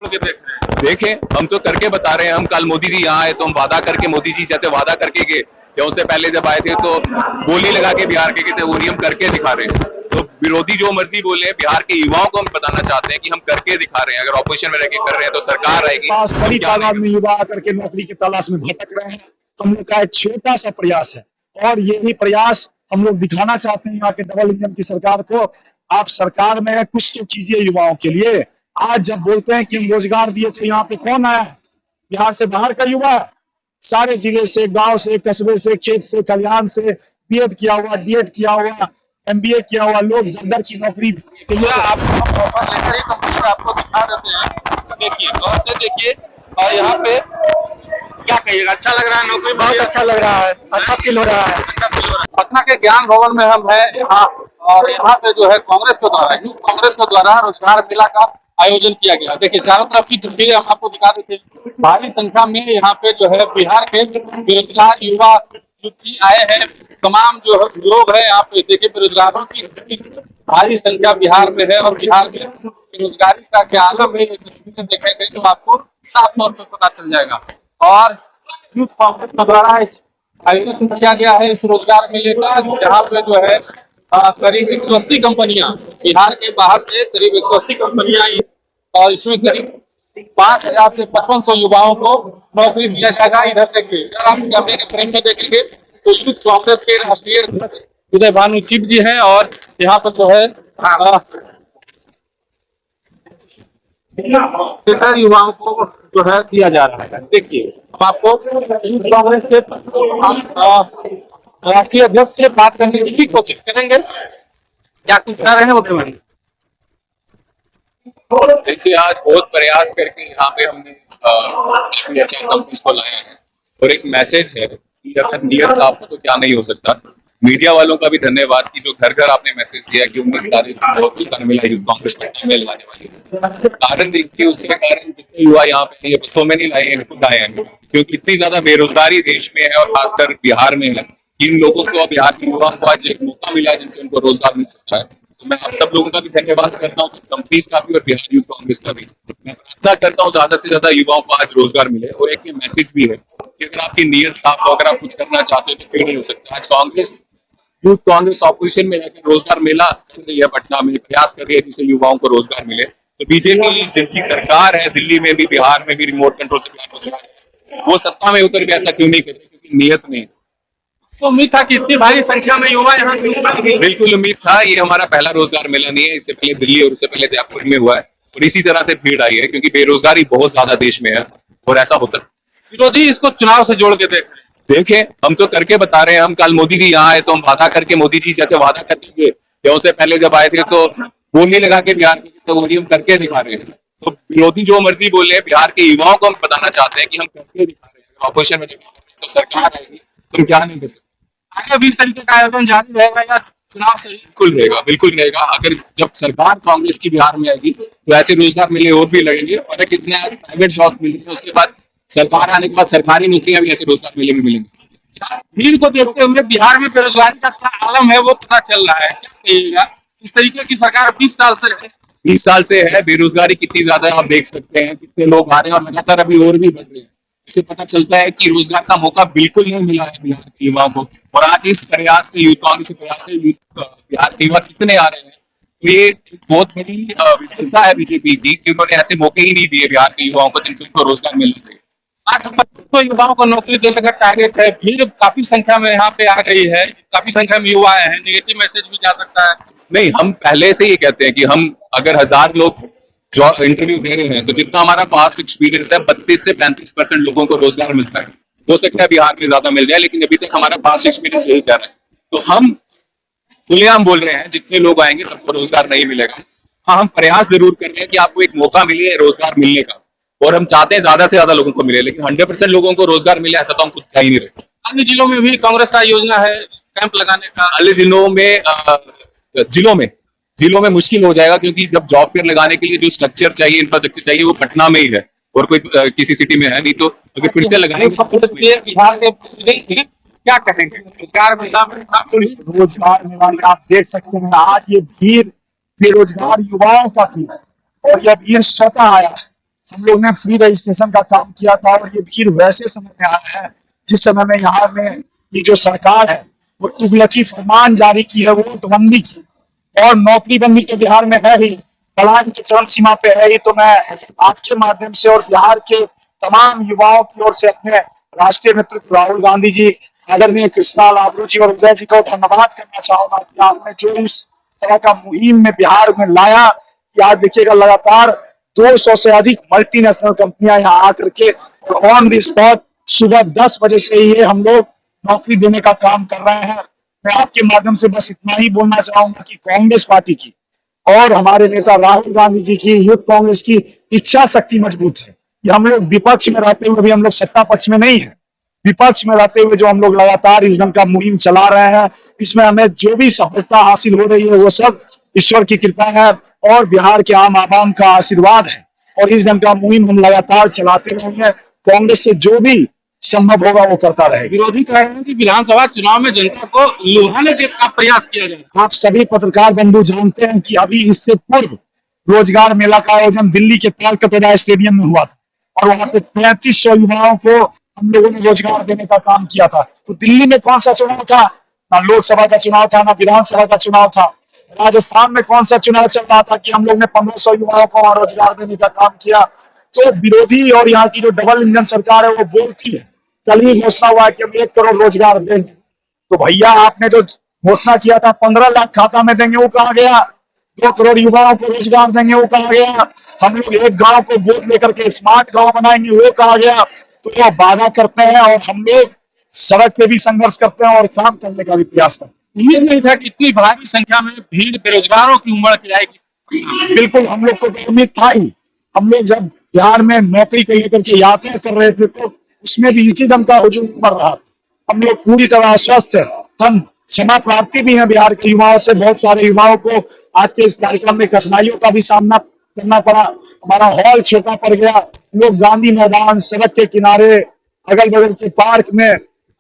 के देख रहे हैं? देखें, हम तो करके बता रहे हैं। हम कल मोदी जी यहाँ आए तो हम वादा करके, मोदी जी जैसे वादा करके गए, या उससे पहले जब आए थे तो बोली लगा के बिहार के थे, वो नहीं हम करके दिखा रहे हैं। तो विरोधी जो मर्जी बोले, बिहार के युवाओं को हम बताना चाहते हैं कि हम करके दिखा रहे हैं। अगर ऑपोजिशन में रह के कर रहे हैं तो सरकार आएगी। बड़ी तादाद में युवा आकर के नौकरी की तलाश में भटक रहे हैं। हम लोग का एक छोटा सा प्रयास है, और यही प्रयास हम लोग दिखाना चाहते हैं यहाँ के डबल इंजन की सरकार को। आप सरकार में कुछ तो कीजिए युवाओं के लिए। आज जब बोलते हैं कि हम रोजगार दिए, तो यहाँ पे कौन आया है? बिहार से बाहर का युवा, सारे जिले से, गांव से, कस्बे से, खेत से, कल्याण से, बीएड किया हुआ, डीएड किया हुआ, एमबीए किया हुआ लोग दर की नौकरी के लिए आपको दिखा देते हैं। देखिए, गौर से देखिए, और यहाँ पे क्या कहिएगा, अच्छा लग रहा है? नौकरी बहुत अच्छा लग रहा है, अच्छा फील हो रहा है। पटना के ज्ञान भवन में हम है यहाँ, और यहाँ पे जो है कांग्रेस के द्वारा, यूथ कांग्रेस के द्वारा रोजगार मेला का आयोजन किया गया। देखिए, चारों तरफ की तस्वीरें हम आपको दिखा देते हैं। भारी संख्या में यहाँ पे जो है बिहार के बेरोजगार युवा युवती आए हैं। तमाम जो लोग हैं यहाँ पे, देखिए बेरोजगारों की भारी संख्या बिहार में है, और बिहार में बेरोजगारी का क्या आलम है, ये तस्वीरें दिखाई गई तो आपको साफ तौर पर पता चल जाएगा। और यूथ कांग्रेस के द्वारा इस आयोजन किया गया है इस रोजगार मेले का, जहाँ पे जो है करीब 180 कंपनियां, बिहार के बाहर से करीब 180 कंपनियां आई, और इसमें करीब 5000 से 5500 युवाओं को नौकरी दिया जाएगा। इधर देखिए, अगर आप कैमरे के फ्रेम में देखेंगे तो यूथ कांग्रेस के राष्ट्रीय अध्यक्ष उदय भानु चिप जी हैं, और यहाँ पर जो है युवाओं को जो है दिया जा रहा है। देखिए, अब आपको यूथ कांग्रेस के राष्ट्रीय अध्यक्ष से बात करने की कोशिश करेंगे। क्या कुछ कर रहे हैं वो बताइए। देखिए, आज बहुत प्रयास करके यहाँ पे हमने अच्छा कंपनीज को लाया है, और एक मैसेज है कि अगर नियत साफ हो तो क्या नहीं हो सकता। मीडिया वालों का भी धन्यवाद कि जो घर घर आपने मैसेज दिया कि 19 तारीख को बहुत दुकान में लाई कांग्रेस पटना में लगाने वाली है। कारण देखिए, उसके कारण जितने युवा यहाँ पे बसों में नहीं लाए हैं, खुद आए हैं, क्योंकि इतनी ज्यादा बेरोजगारी देश में है, और खासकर बिहार में है। इन लोगों को, बिहार के युवाओं को आज एक मौका मिला है जिनसे उनको रोजगार मिल सकता है। तो मैं आप सब लोगों का भी धन्यवाद करता हूँ, कंपनीज का भी और बिहार यूथ कांग्रेस का भी। मैं प्रार्थना करता हूँ ज्यादा से ज्यादा युवाओं को आज रोजगार मिले, और एक मैसेज भी है कि अगर आपकी नीयत साफ हो, अगर आप कुछ करना चाहते हो तो क्यों नहीं हो सकता। आज कांग्रेस, यूथ कांग्रेस ऑपोजिशन में रहकर रोजगार मेला कर रही है, पटना में प्रयास कर रही है जिससे युवाओं को रोजगार मिले। तो बीजेपी जिनकी सरकार है दिल्ली में भी, बिहार में भी रिमोट कंट्रोल से, वो सत्ता में उतर के ऐसा क्यों नहीं कर रहे? क्योंकि नियत नहीं। तो उम्मीद था कि इतनी भारी संख्या में युवा यहाँ, बिल्कुल उम्मीद था। ये हमारा पहला रोजगार मेला नहीं है, इससे पहले दिल्ली और उससे पहले जयपुर में हुआ है, और इसी तरह से भीड़ आई है, क्योंकि बेरोजगारी बहुत ज्यादा देश में है, और ऐसा होता है। विरोधी इसको चुनाव से जोड़ के देखें, हम तो करके बता रहे हैं। हम कल मोदी जी यहाँ आए तो हम वादा करके, मोदी जी जैसे वादा करके गए, या उससे पहले जब आए थे तो बोली लगा के बिहार के, तो वही हम करके दिखा रहे हैं। तो विरोधी जो मर्जी बोले, बिहार के युवाओं को हम बताना चाहते हैं कि हम करके दिखा रहे हैं। ऑपोजिशन में तो सरकार आएगी, तुम क्या नहीं कर सकते। आगे 20 तारीख का आयोजन जारी रहेगा या चुनाव से? बिल्कुल रहेगा, बिल्कुल रहेगा। अगर जब सरकार कांग्रेस की बिहार में आएगी तो ऐसे रोजगार मिले और भी लगेंगे, और कितने आज प्राइवेट जॉब मिलेंगे, उसके बाद सरकार आने के बाद सरकारी नौकरियां भी ऐसे रोजगार मिले भी मिलेंगे। भीड़ को देखते हुए बिहार में बेरोजगारी का क्या आलम है वो पता चल रहा है। क्या कहिएगा, इस तरीके की सरकार 20 साल से है, 20 साल से है। बेरोजगारी कितनी ज्यादा आप देख सकते हैं, कितने लोग आ रहे हैं, और लगातार अभी और भी बढ़ रहे हैं। इससे पता चलता है कि रोजगार का मौका बिल्कुल नहीं मिला है बिहार के युवाओं को। और आज इस प्रयास से, यूथ कांग्रेस के प्रयास से बिहार के युवा कितने आ रहे हैं, तो ये बहुत बड़ी विफलता है बीजेपी की कि उन्होंने ऐसे मौके ही नहीं दिए बिहार के युवाओं को जिनसे उनको रोजगार मिलना चाहिए। 8 युवाओं को नौकरी देने का टारगेट है। भीड़ काफी संख्या में यहाँ पे आ गई है, काफी संख्या में युवा आए हैं। नेगेटिव मैसेज भी जा सकता है। नहीं, हम पहले से ही कहते हैं कि हम अगर 1000 लोग इंटरव्यू दे रहे हैं तो जितना हमारा पास्ट एक्सपीरियंस है, 32 से 35% लोगों को रोजगार मिलता है। हो सकता है बिहार में ज्यादा मिल जाए, लेकिन अभी तक हमारा पास्ट एक्सपीरियंस यही कह रहा है। तो हम खुलेआम बोल रहे हैं, जितने लोग आएंगे सबको रोजगार नहीं मिलेगा। हाँ, हम प्रयास जरूर कर रहे हैं कि आपको एक मौका मिले रोजगार मिलने का, और हम चाहते हैं ज्यादा से ज्यादा लोगों को मिले, लेकिन 100% लोगों को रोजगार मिले ऐसा तो हम खुद कह ही नहीं रहे। अन्य जिलों में भी कांग्रेस का योजना है कैंप लगाने का। अन्य जिलों में मुश्किल हो जाएगा, क्योंकि जब जॉब फेयर लगाने के लिए जो स्ट्रक्चर चाहिए, इंफ्रास्ट्रक्चर चाहिए, वो पटना में ही है, और कोई किसी सिटी में है नहीं। तो अगर फिर से लगाने बिहार के प्रेसिडेंट क्या कहेंगे? रोजगार में आप देख सकते हैं आज ये भीड़ बेरोजगार युवाओं का भी है, और यह भीड़ स्वतः आया है। हम लोग ने फ्री रजिस्ट्रेशन का काम किया था और ये भीड़ वैसे समय में आया है जिस समय में यहाँ में ये जो सरकार है वो तुगलकी फरमान जारी की है वोटबंदी की, और नौकरी बंदी तो बिहार में है ही, पलायन की चरम सीमा पे है ही। तो मैं आपके माध्यम से और बिहार के तमाम युवाओं की ओर से अपने राष्ट्रीय नेतृत्व राहुल गांधी जी, आदरणीय कृष्णा लाभरू जी और उदय जी को धन्यवाद करना चाहूंगा कि आपने जो इस तरह का मुहिम में बिहार में लाया कि आज देखिएगा लगातार 200 से अधिक मल्टीनेशनल कंपनियां यहाँ आकर के ऑन द स्पॉट सुबह 10 बजे से ही हम लोग नौकरी देने का काम कर रहे हैं। मैं आपके माध्यम से बस इतना ही बोलना चाहूंगा कि कांग्रेस पार्टी की और हमारे नेता राहुल गांधी जी की, यूथ कांग्रेस की इच्छा शक्ति मजबूत है कि हम लोग विपक्ष में रहते हुए भी हम लोग सत्ता पक्ष में नहीं है, विपक्ष में रहते हुए जो हम लोग लगातार इस ढंग का मुहिम चला रहे हैं, इसमें हमें जो भी सफलता हासिल हो रही है वो सब ईश्वर की कृपा है और बिहार के आम आवाम का आशीर्वाद है। और इस ढंग का मुहिम हम लगातार चलाते रहेंगे, कांग्रेस से जो भी संभव होगा वो करता रहेगा। विरोधी कह रहे हैं कि विधानसभा चुनाव में जनता को लुभाने का प्रयास किया जा रहा है। आप सभी पत्रकार बंधु जानते हैं कि अभी इससे पूर्व रोजगार मेला का आयोजन दिल्ली के तालकटोरा स्टेडियम में हुआ था और वहां पे 3500 युवाओं को हम लोगों ने रोजगार देने का काम किया था। तो दिल्ली में कौन सा चुनाव था? ना लोकसभा का चुनाव था, ना विधानसभा का चुनाव था। राजस्थान में कौन सा चुनाव चल रहा था कि हम लोग ने 1500 युवाओं को वहां रोजगार देने का काम किया। तो विरोधी और यहाँ की जो डबल इंजन सरकार है वो बोलती है, कल ही घोषणा हुआ कि हम 1 करोड़ रोजगार देंगे। तो भैया आपने जो घोषणा किया था 15 लाख खाता में देंगे वो कहाँ गया? 2 करोड़ युवाओं को रोजगार देंगे वो कहाँ गया? हम लोग एक गांव को गोद लेकर के स्मार्ट गांव बनाएंगे वो कहाँ गया? तो वो वादा करते हैं और हम लोग सड़क पे भी संघर्ष करते हैं और काम करने का भी प्रयास करते हैं। उम्मीद नहीं था कि इतनी भारी संख्या में भीड़ बेरोजगारों की उमड़ के आएगी। बिल्कुल हम लोग को तो उम्मीद था ही। हम लोग जब बिहार में नौकरी को लेकर के यात्रा कर रहे थे तो उसमें भी इसी ढंग का हुजूम पड़ रहा था। हम लोग पूरी तरह आश्वस्त है, हम क्षमा प्रार्थी भी हैं बिहार के युवाओं से। बहुत सारे युवाओं को आज के इस कार्यक्रम में कठिनाइयों का भी सामना करना पड़ा, हमारा हॉल छोटा पड़ गया। लोग गांधी मैदान, सड़क के किनारे, अगल बगल के पार्क में,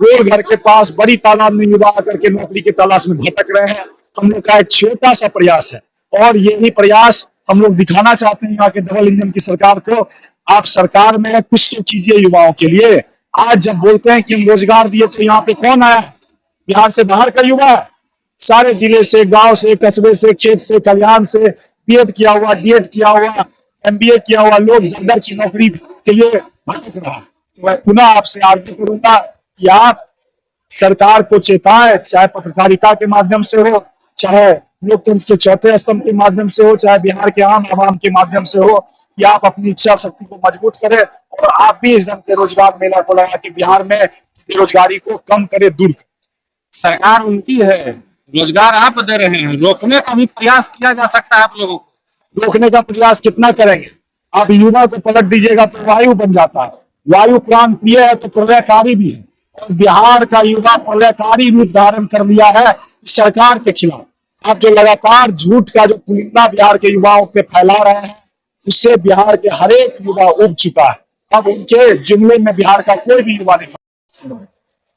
रोड घर के पास बड़ी तादाद में युवा आकर के नौकरी की तलाश में भटक रहे हैं। हम लोग का एक छोटा सा प्रयास है और यही प्रयास हम लोग दिखाना चाहते हैं यहाँ के डबल इंजन की सरकार को। आप सरकार में कुछ तो कीजिए युवाओं के लिए। आज जब बोलते हैं कि हम रोजगार दिए तो यहाँ पे कौन आया है? बिहार से बाहर का युवा है, सारे जिले से, गांव से, कस्बे से, खेत से, कल्याण से, बीएड किया हुआ, डीएड किया हुआ, एमबीए किया हुआ लोग दर की नौकरी के लिए भटक रहा है। तो मैं पुनः आपसे आग्रह करूंगा कि आप सरकार को चेताएं, चाहे पत्रकारिता के माध्यम से हो, चाहे लोकतंत्र के चौथे स्तंभ के माध्यम से हो, चाहे बिहार के आम आवाम के माध्यम से हो, कि आप अपनी इच्छा शक्ति को मजबूत करें और आप भी इस ढंग के रोजगार मेला को लगा के बिहार में बेरोजगारी को कम करे, दूर करें। सरकार उनकी है, रोजगार आप दे रहे हैं, रोकने का भी प्रयास किया जा सकता है। आप लोगों को रोकने का प्रयास कितना करेंगे? आप युवा को पलट दीजिएगा तो वायु बन जाता है। वायु प्राण प्रिय है तो प्रलयकारी भी है और बिहार का युवा प्रलयकारी रूप धारण कर लिया है सरकार के खिलाफ। आप जो लगातार झूठ का जो पुलिंदा बिहार के युवाओं पे फैला रहे हैं उससे बिहार के हर एक युवा उब चुका है। अब उनके जुमले में बिहार का कोई भी युवा नहीं,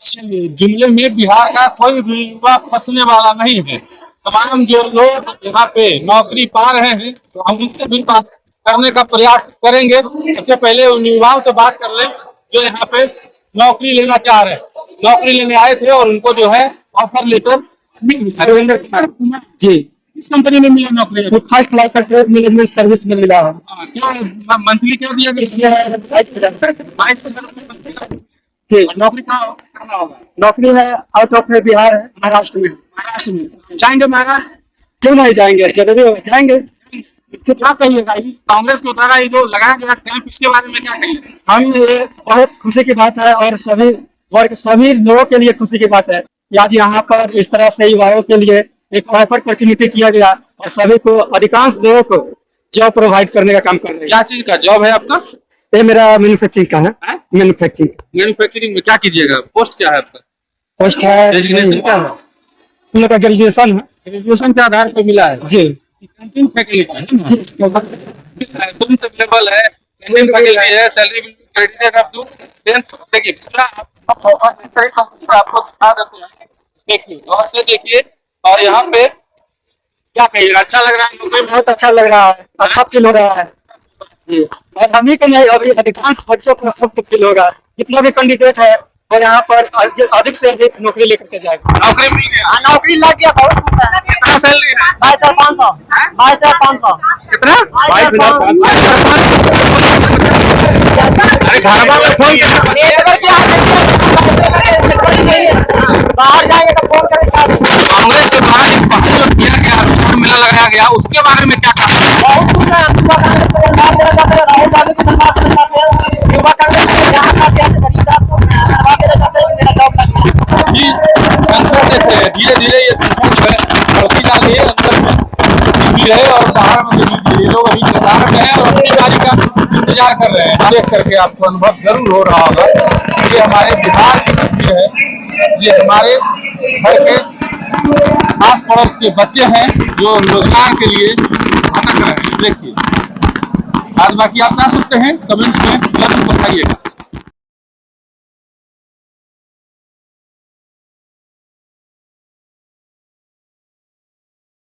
चलिए, जुमले में बिहार का कोई भी युवा फंसने वाला नहीं है। तमाम जो लोग यहाँ पे नौकरी पा रहे हैं तो हम उनसे भी बात करने का प्रयास करेंगे। सबसे पहले उन युवाओं से बात कर ले जो यहाँ पे नौकरी लेना चाह रहे हैं, नौकरी लेने आए थे और उनको जो है ऑफर लेटर मिल गया। जी इस कंपनी में मिला नौकरी? फर्स्ट क्लास का ट्रेड मैनेजमेंट सर्विस में मिला है। क्या मंथली क्या दिया गया? 22,000 जी नौकरी कहाँ करना होगा? नौकरी है आउट ऑफ बिहार है, महाराष्ट्र में। महाराष्ट्र में जाएंगे महाराष्ट्र? क्यों नहीं जाएंगे, जरूरी हो जाएंगे। इससे क्या कहिएगा? ये कांग्रेस के द्वारा ये जो लगाया गया कैंप, इसके बारे में क्या कहिएगा? हम ये बहुत खुशी की बात है और सभी वर्ग, सभी लोगों के लिए खुशी की बात है कि आज यहाँ पर इस तरह से युवाओं के लिए एक अपॉर्चुनिटी किया गया और सभी को, अधिकांश लोगों को जॉब प्रोवाइड करने का काम कर रहे हैं। क्या चीज का जॉब है आपका? ये मेरा मैन्युफैक्चरिंग का है। मैन्युफैक्चरिंग मैन्युफैक्चरिंग में क्या कीजिएगा? पोस्ट क्या है आपका? पोस्ट है, डेजिग्नेशन क्या है? हम लोग का ग्रेजुएशन है। ग्रेजुएशन के आधार पर मिला है जी। कैंटीन फैकल्टी है तुम से लेवल है, कैंटीन फैकल्टी है, सैलरी बिल्कुल क्रेडिटेड अप टू 10th। देखिए पूरा आपको दिखा देते हैं, देखिए गौर से देखिए। और यहाँ पे क्या कहिएगा, अच्छा लग रहा है? नौकरी बहुत अच्छा लग रहा है, अच्छा फील हो रहा है। जी, और हम ही को नहीं, अभी अधिकांश बच्चों को सबको फील होगा, जितना भी कैंडिडेट है वो यहाँ पर अधिक से अधिक नौकरी लेकर के जाएगा। नौकरी मिल गया? हाँ, नौकरी लग गया, बहुत खुश है। कितना सैलरी है? 22,500 22,500 कितना? 22,500 अरे घरवा में फोन बाहर जाएंगे तो फोन करके क्या देंगे? कांग्रेस के द्वारा एक पहल जो किया गया, रोजगार मेला लगाया गया, उसके बारे में क्या कहना है? बहुत खुश है। युवा कांग्रेस को धन्यवाद देना चाहते हैं, राहुल गांधी को धन्यवाद देना चाहते हैं। युवा कांग्रेस को यहाँ का जैसे गरीबदास को धन्यवाद देना चाहते हैं कि मेरा जॉब लग गया। जी, संख्या देख रहे हैं, धीरे धीरे ये संख्या जो है बढ़ती जा रही है। अंदर में भी है और बाहर में भी। ये लोग अभी कतार में है और अपनी बारी का इंतजार कर रहे हैं। देख करके आपको अनुभव जरूर हो रहा होगा। ये हमारे बिहार की तस्वीर है, ये हमारे घर के आस पड़ोस के बच्चे हैं जो रोजगार के लिए भटक रहे हैं। देखिए, आज बाकी आप क्या सोचते हैं कमेंट में जरूर बताइएगा।